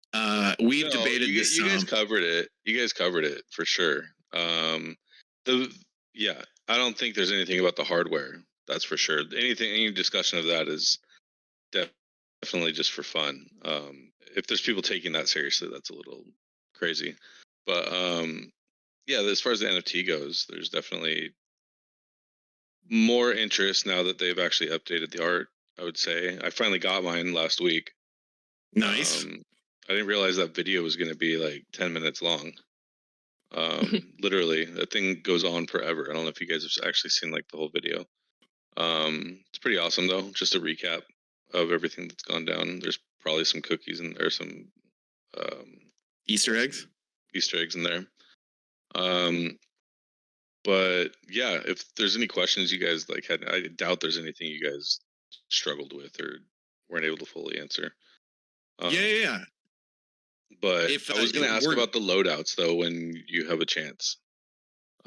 We've no, debated this you guys some. covered it. You guys covered it for sure. The yeah, I don't think there's anything about the hardware. That's for sure. Any discussion of that is definitely just for fun. If there's people taking that seriously, that's a little crazy. But yeah, as far as the NFT goes, there's definitely more interest now that they've actually updated the art. I would say I finally got mine last week. Nice. I didn't realize that video was going to be like 10 minutes long. Literally, that thing goes on forever. I don't know if you guys have actually seen like the whole video. It's pretty awesome though. Just a recap of everything that's gone down. There's probably some cookies and there's some um, Easter eggs. Easter eggs in there. But yeah, if there's any questions you guys like had, I doubt there's anything you guys struggled with or weren't able to fully answer. Yeah. But If I was going to ask about the loadouts though when you have a chance.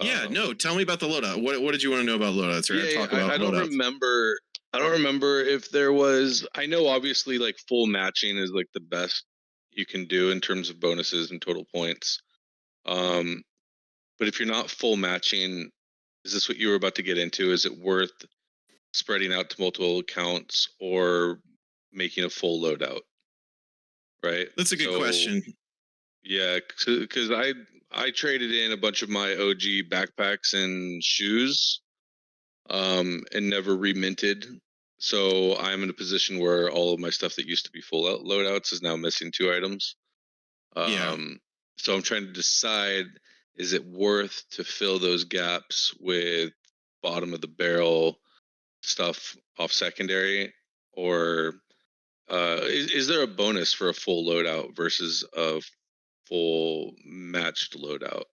Yeah, no. Tell me about the loadout. What did you want to know about loadouts? I don't remember. I don't remember if there was. I know obviously like full matching is like the best you can do in terms of bonuses and total points. But if you're not full matching, is this what you were about to get into? Is it worth spreading out to multiple accounts or making a full loadout? Right. That's a good question. Yeah, because I traded in a bunch of my OG backpacks and shoes, and never reminted. So I'm in a position where all of my stuff that used to be full out loadouts is now missing 2 items. Yeah. So I'm trying to decide: is it worth to fill those gaps with bottom of the barrel stuff off secondary, or is there a bonus for a full loadout versus a full matched loadout?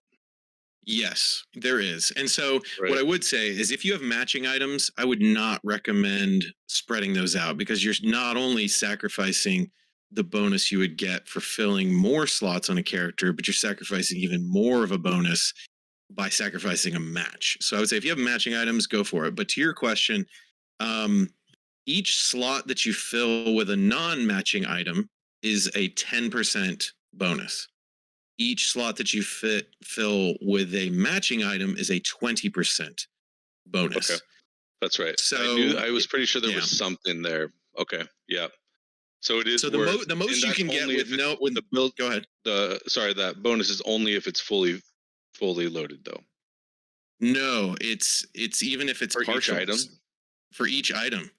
Yes, there is. And so Right. what I would say is if you have matching items, I would not recommend spreading those out because you're not only sacrificing the bonus you would get for filling more slots on a character, but you're sacrificing even more of a bonus by sacrificing a match. So I would say if you have matching items, go for it. But to your question, each slot that you fill with a non-matching item is a 10% bonus. Each slot that you fill with a matching item is a 20% bonus. Okay, that's right. So I was pretty sure there was something there. Okay, yeah. So it is. So worth, the most you can get with the build. Go ahead. That bonus is only if it's fully loaded though. No, it's even if it's For each item. For each item.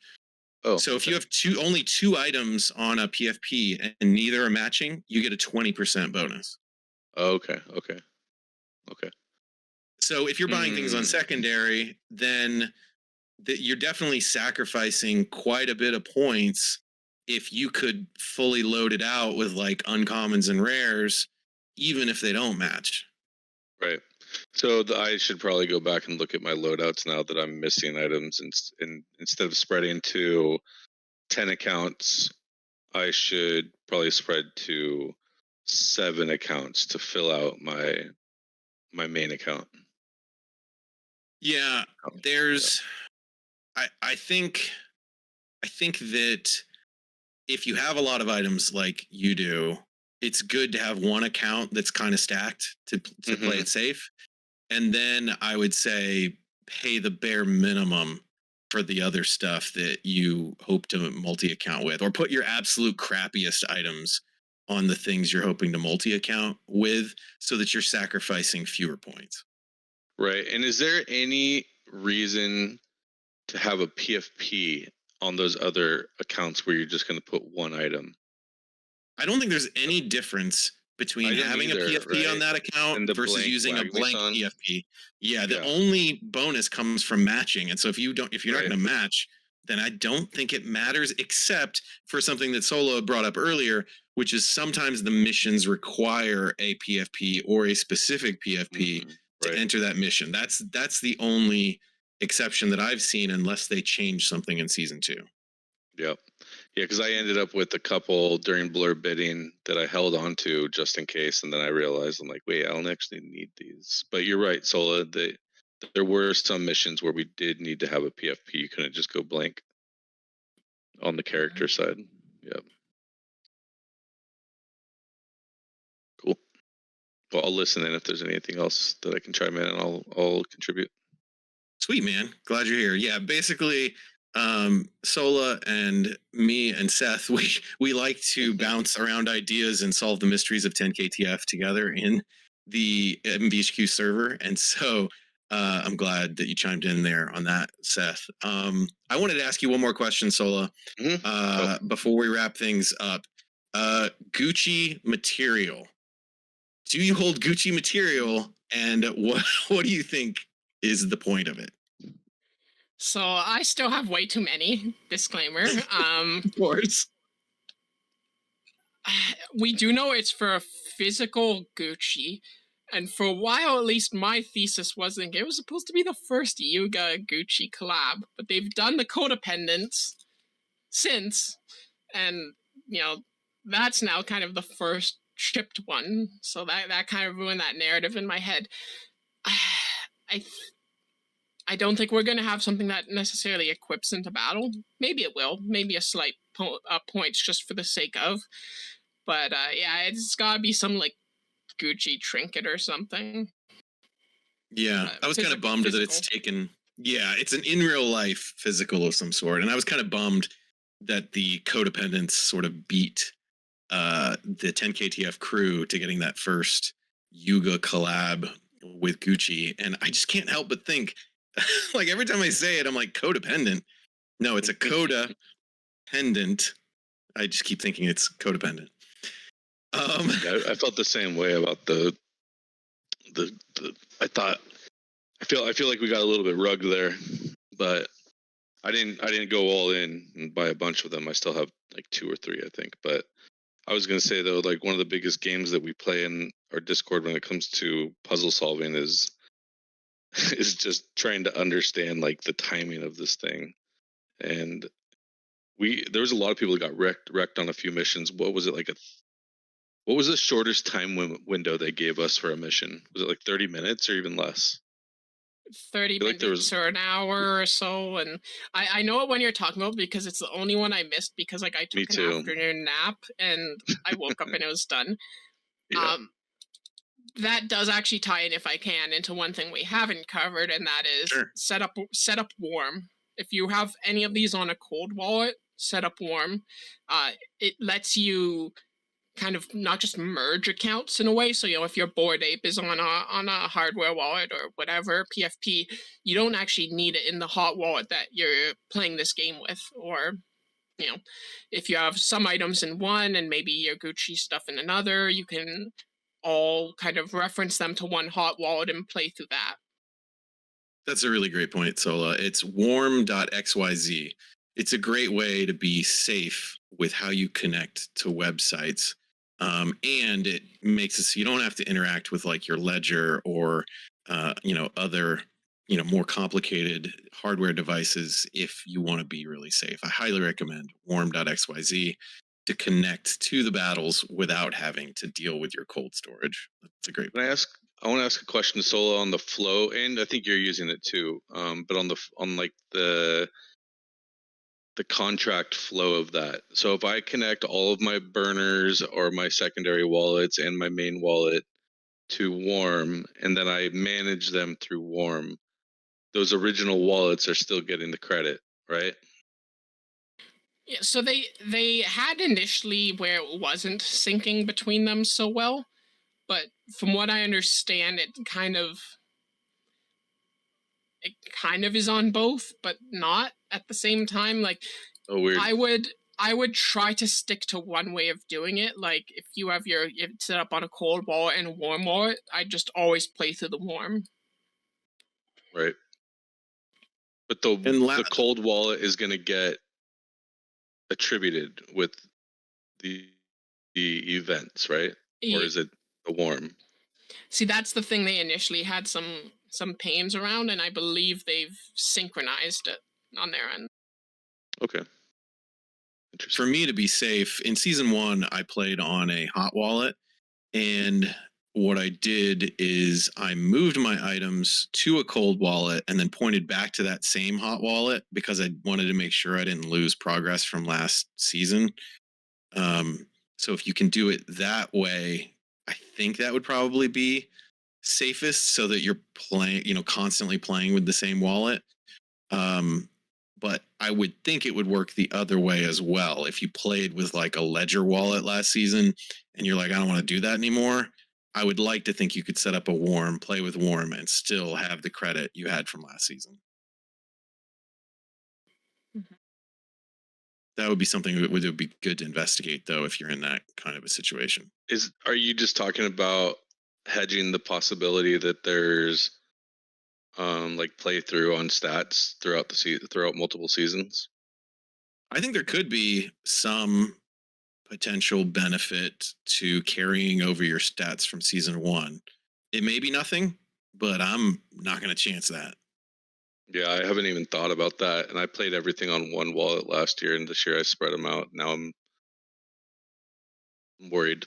Oh, so if you have only 2 items on a PFP and neither are matching, you get a 20% bonus. Okay. So if you're buying things on secondary, then you're definitely sacrificing quite a bit of points if you could fully load it out with like uncommons and rares, even if they don't match. Right. So I should probably go back and look at my loadouts now that I'm missing items, and instead of spreading to 10 accounts, I should probably spread to 7 accounts to fill out my main account. Yeah, there's I think that if you have a lot of items like you do, it's good to have one account that's kind of stacked to play it safe. And then I would say pay the bare minimum for the other stuff that you hope to multi-account with, or put your absolute crappiest items on the things you're hoping to multi-account with so that you're sacrificing fewer points. Right. And is there any reason to have a PFP on those other accounts where you're just going to put one item? I don't think there's any difference between having a PFP on that account versus using a blank PFP. Yeah, the only bonus comes from matching. And so if you're not going to match, then I don't think it matters, except for something that Solo brought up earlier, which is sometimes the missions require a PFP or a specific PFP to enter that mission. That's the only exception that I've seen, unless they change something in season 2. Yep. Yeah, because I ended up with a couple during blur bidding that I held on to just in case, and then I realized I'm like, wait, I don't actually need these. But you're right, Sola. There were some missions where we did need to have a PFP. You couldn't just go blank on the character side. Yep. Cool. Well, I'll listen in if there's anything else that I can chime in, and I'll contribute. Sweet, man. Glad you're here. Yeah, basically, Sola and me and Seth, we like to bounce around ideas and solve the mysteries of 10KTF together in the MVHQ server. And so I'm glad that you chimed in there on that, Seth. I wanted to ask you one more question, Sola, before we wrap things up. Gucci material. Do you hold Gucci material And what do you think is the point of it? So I still have way too many. Disclaimer. Of course. We do know it's for a physical Gucci. And for a while, at least, my thesis wasn't it was supposed to be the first Yuga Gucci collab, but they've done the codependence since, and you know that's now kind of the first shipped one. So that kind of ruined that narrative in my head. I I don't think we're going to have something that necessarily equips into battle. Maybe it will. Maybe a slight points just for the sake of. But yeah, it's got to be some like Gucci trinket or something. Yeah, I was kind of bummed that it's taken. Yeah, it's an in real life physical of some sort, and I was kind of bummed that the codependence sort of beat the 10KTF crew to getting that first Yuga collab with Gucci, and I just can't help but think, like every time I say it, I'm like codependent. No, it's a coda pendant. I just keep thinking it's codependent. I felt the same way about the. I feel like we got a little bit rugged there, but I didn't go all in and buy a bunch of them. I still have like 2 or 3, I think. But I was gonna say though, like one of the biggest games that we play in our Discord when it comes to puzzle solving is just trying to understand like the timing of this thing. And there was a lot of people that got wrecked on a few missions. What was it like what was the shortest time window they gave us for a mission? Was it like 30 minutes or even less? 30 minutes or an hour or so, and I know it when you're talking about because it's the only one I missed because like I took an afternoon nap and I woke up and it was done. Yeah. That does actually tie in, if I can, into one thing we haven't covered, and that is set up warm. If you have any of these on a cold wallet, set up warm. It lets you kind of not just merge accounts in a way. So, if your Bored Ape is on a hardware wallet or whatever, PFP, you don't actually need it in the hot wallet that you're playing this game with. Or, if you have some items in one and maybe your Gucci stuff in another, you can all kind of reference them to one hot wallet and play through that. That's a really great point, Sola. It's warm.xyz. It's a great way to be safe with how you connect to websites. And it makes it so you don't have to interact with like your ledger or other more complicated hardware devices if you want to be really safe. I highly recommend warm.xyz to connect to the battles without having to deal with your cold storage. That's a great point. I want to ask a question to Solo on the flow, and I think you're using it too. But on the contract flow of that. So if I connect all of my burners or my secondary wallets and my main wallet to Warm, and then I manage them through Warm, those original wallets are still getting the credit, right? Yeah, so they had initially where it wasn't syncing between them so well, but from what I understand, it kind of is on both, but not at the same time. Like, weird. I would try to stick to one way of doing it. Like, if you have it set up on a cold wallet and a warm wallet, I just always play through the warm. Right. But the cold wallet is going to get attributed with the events, right? Or is it the warm? See, that's the thing. They initially had some pains around, and I believe they've synchronized it on their end. Okay. For me to be safe, in season 1, I played on a hot wallet, and what I did is I moved my items to a cold wallet and then pointed back to that same hot wallet because I wanted to make sure I didn't lose progress from last season. So if you can do it that way, I think that would probably be safest so that you're playing, constantly playing with the same wallet. But I would think it would work the other way as well. If you played with like a ledger wallet last season and you're like, I don't want to do that anymore, I would like to think you could set up a warm, play with warm, and still have the credit you had from last season. Mm-hmm. That would be something that would be good to investigate, though, if you're in that kind of a situation. Are you just talking about hedging the possibility that there's like playthrough on stats throughout throughout multiple seasons? I think there could be some potential benefit to carrying over your stats from season one. It may be nothing, but I'm not going to chance that. Yeah, I haven't even thought about that, and I played everything on one wallet last year, and this year I spread them out. Now I'm worried.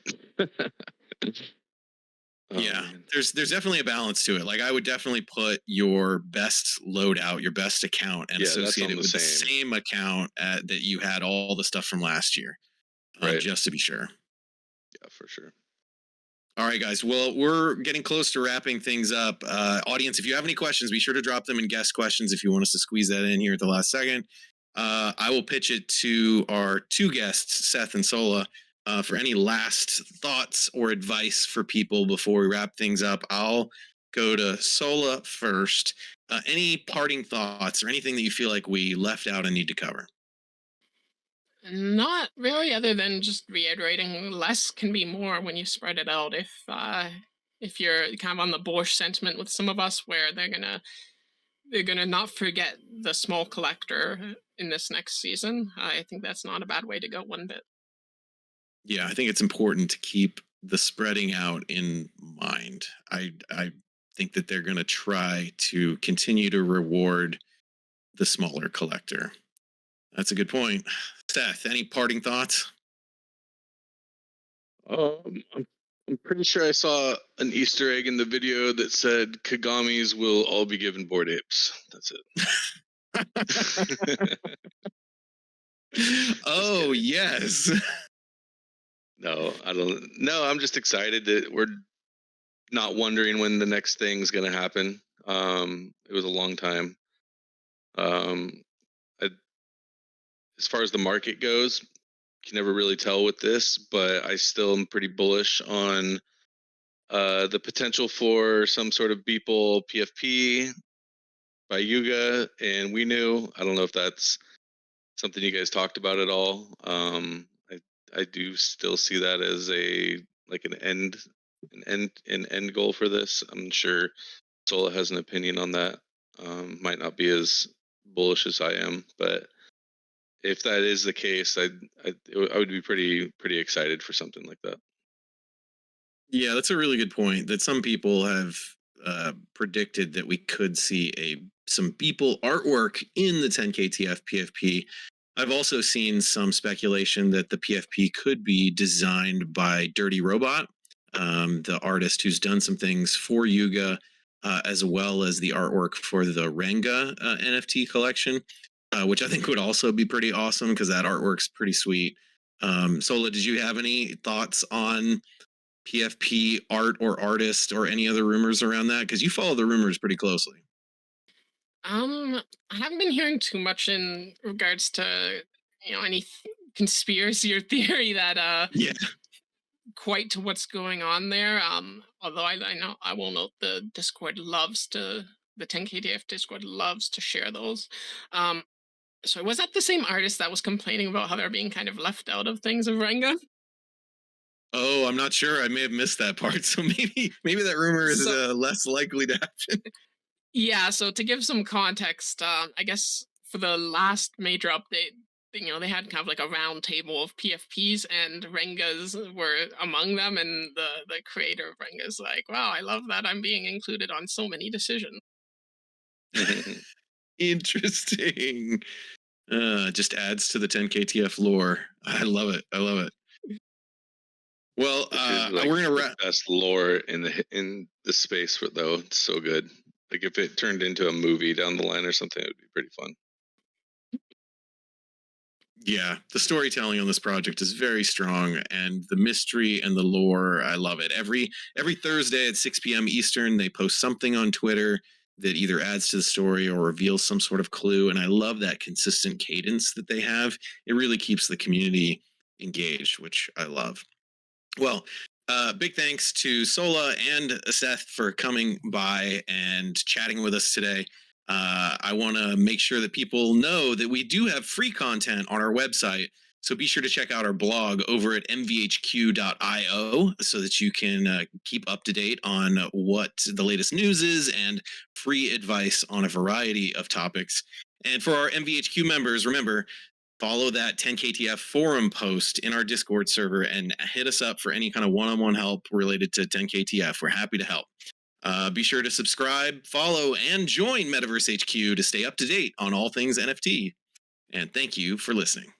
Yeah, Man. there's definitely a balance to it. Like I would definitely put your best loadout, your best account, and Yeah, that's associate on it the with the same. same account that you had all the stuff from last year, Right. just to be sure. Yeah, for sure. All right, guys. Well, we're getting close to wrapping things up. Audience, if you have any questions, be sure to drop them in guest questions if you want us to squeeze that in here at the last second. I will pitch it to our two guests, Seth and Sola, for any last thoughts or advice for people before we wrap things up. I'll go to Sola first. Any parting thoughts or anything that you feel like we left out and need to cover? Not really, other than just reiterating less can be more when you spread it out. If you're kind of on the bullish sentiment with some of us, where they're gonna not forget the small collector in this next season, I think that's not a bad way to go one bit. Yeah, I think it's important to keep the spreading out in mind. I think that they're going to try to continue to reward the smaller collector. That's a good point. Seth, any parting thoughts? I'm pretty sure I saw an Easter egg in the video that said Kagamis will all be given bored apes. That's it. Oh, yes. No, I don't. No, I'm just excited that we're not wondering when the next thing's going to happen. It was a long time. Um, I, as far as the market goes, can never really tell with this, but I still am pretty bullish on the potential for some sort of Beeple PFP by Yuga and We Knew. I don't know if that's something you guys talked about at all. I do still see that as a like an end goal for this. I'm sure Sola has an opinion on that. Might not be as bullish as I am, but if that is the case, I would be pretty excited for something like that. Yeah, that's a really good point. That some people have predicted that we could see some Beeple artwork in the 10KTF PFP. I've also seen some speculation that the PFP could be designed by Dirty Robot, the artist who's done some things for Yuga, as well as the artwork for the Renga NFT collection, which I think would also be pretty awesome because that artwork's pretty sweet. Sola, did you have any thoughts on PFP art or artist or any other rumors around that? Because you follow the rumors pretty closely. I haven't been hearing too much in regards to any conspiracy or theory that Yeah. quite to what's going on there. Although I know I will note the 10KTF Discord loves to share those. Um, so was that the same artist that was complaining about how they're being kind of left out of things of Renga? Oh, I'm not sure. I may have missed that part. So maybe that rumor is So less likely to happen. yeah, so to give some context, I guess for the last major update, they had kind of like a round table of PFPs, and Rengas were among them, and the creator of Renga's like, wow, I love that I'm being included on so many decisions. Interesting. Just adds to the 10KTF lore. I love it. I love it. Well, Which is like we're gonna the wrap. best lore in the space though. It's so good. Like if it turned into a movie down the line or something, it would be pretty fun. Yeah, the storytelling on this project is very strong, and the mystery and the lore, I love it. Every Thursday at 6 p.m. Eastern, they post something on Twitter that either adds to the story or reveals some sort of clue, and I love that consistent cadence that they have. It really keeps the community engaged, which I love. Well, big thanks to Sola and Seth for coming by and chatting with us today. I want to make sure that people know that we do have free content on our website. So be sure to check out our blog over at mvhq.io so that you can keep up to date on what the latest news is and free advice on a variety of topics. And for our MVHQ members, remember, follow that 10KTF forum post in our Discord server and hit us up for any kind of one-on-one help related to 10KTF. We're happy to help. Be sure to subscribe, follow, and join Metaverse HQ to stay up to date on all things NFT. And thank you for listening.